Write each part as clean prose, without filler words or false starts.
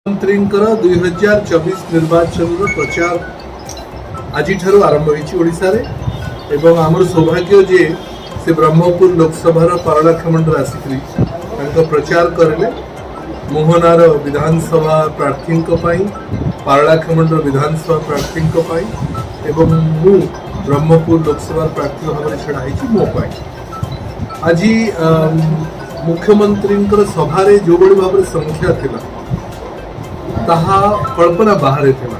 मंत्री 2024 निर्वाचन प्रचार आज आरंभ होती आमर सौभाग्य जे से ब्रह्मपुर लोकसभा पारलाखेमुंडर आसिक प्रचार करें मोहनार विधानसभा प्रार्थी पारलाखेमुंडर विधानसभा प्रार्थी मु ब्रह्मपुर लोकसभा प्रार्थी भाव में छड़ाई मो आज मुख्यमंत्री सभार जो बड़ी भाव संख्या थिला ताहा कल्पना बाहर थिला।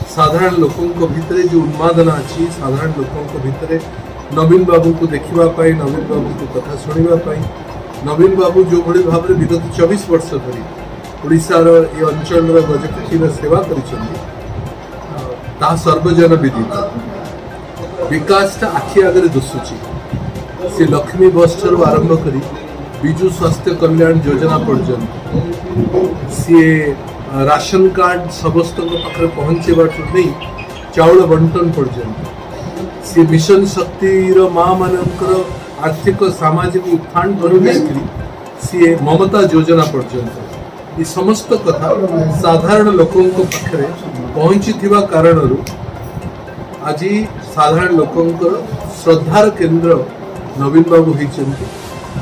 साधारण लोकों भितरे जो उन्मादना अच्छी साधारण लोकों भितरे नवीन बाबू को देखा नवीन बाबू को कथा शुणा नवीन बाबू जो बड़ी भाव में विगत 24 वर्ष धरी ओडिशार ये अंचल गजपति सेवा कर सर्वजन विदित विकास आखि आगे दुसुची से लक्ष्मी बस आरंभ कर विजु स्वास्थ्य कल्याण योजना पर्यंत सी राशन कार्ड समस्त पाखे पहुँचवा नहीं चाउल बंटन पर्यंत सी मिशन शक्तिर माँ मानकर आर्थिक सामाजिक उत्थान कर सी ममता योजना पर्यंत ये समस्त कथा साधारण लोकों पाखे पहुँची कारण आज साधारण लोकों श्रद्धार केंद्र नवीन बाबू होती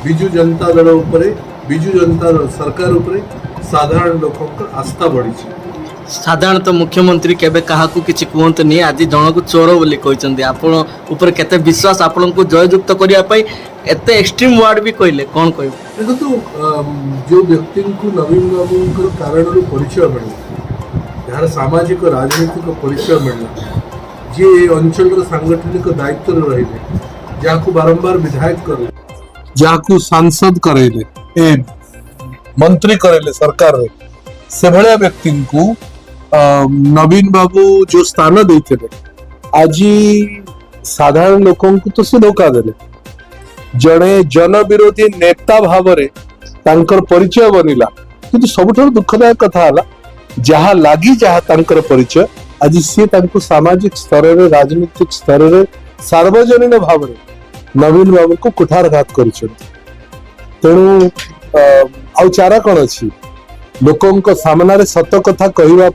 विजु जनता दल उपरे विजु जनता दल सरकार उपरे साधारण लोकों आस्था बढ़ी। साधारणतः मुख्यमंत्री केबे काहाकू किछि कहंत नहीं आज जन को चोर बोली कहते आपण ऊपर केते विश्वास आपण को जययुक्त करिया पई एते एक्सट्रीम वर्ड भी कहले कोन कहब देखो तो जो व्यक्ति को नवीन बाबू कारण परिचय मिलला यार सामाजिक राजनीतिक परिचय मिलला जे अंचल सांगठनिक दायित्व रहिले जाकू बारंबार विधायक करे जाकू सांसद करेले मंत्री करेले सरकार रे से भलिया व्यक्ति को नवीन बाबू जो स्थान देते आज साधारण लोकों को तो से धोखा देले जड़े जन विरोधी नेता भाव रे तांकर परिचय बनिला किंतु सबुठार दुखदायक कथा हला जहा लागी जहा तांकर परिचय आज सी तांको सामाजिक स्तर रे राजनीतिक स्तर रे सार्वजनिक भाव रे नवीन बाबू को कुठारघात करिसेंती तेणु आउ चारा कौन अच्छी लोकों सामना सत कथा कहवा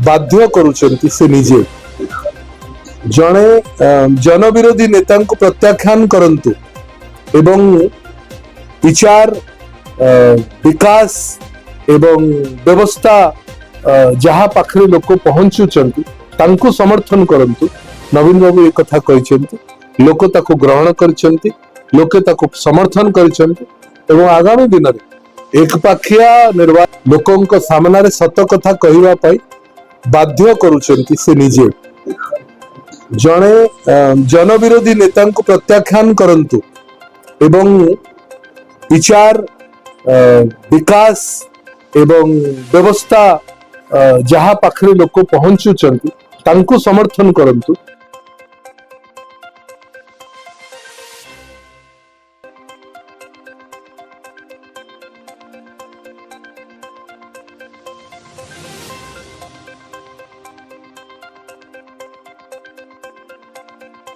बाध्य करुचंती से निजे जड़े जन विरोधी नेता को प्रत्याख्यान करंतु एवं विचार विकास एवं व्यवस्था जहाँ पाखरे लोक पहुंचुचंती तांको समर्थन करंतु नवीन बाबू एक कथा कहिसेंती लोक ताको ग्रहण करिसेंती लोके ताको समर्थन करिसेंती एवं आगामी दिन में एक पाखिया निर्वाचन लोकों सामना सत कथा कहवा बाध्य करुचंती से निजे जड़े जन विरोधी नेता को प्रत्याख्यान करंतु एवं विचार विकास एवं व्यवस्था जहाँ पाखरे लोक पहुंचुचंती तांको समर्थन करंतु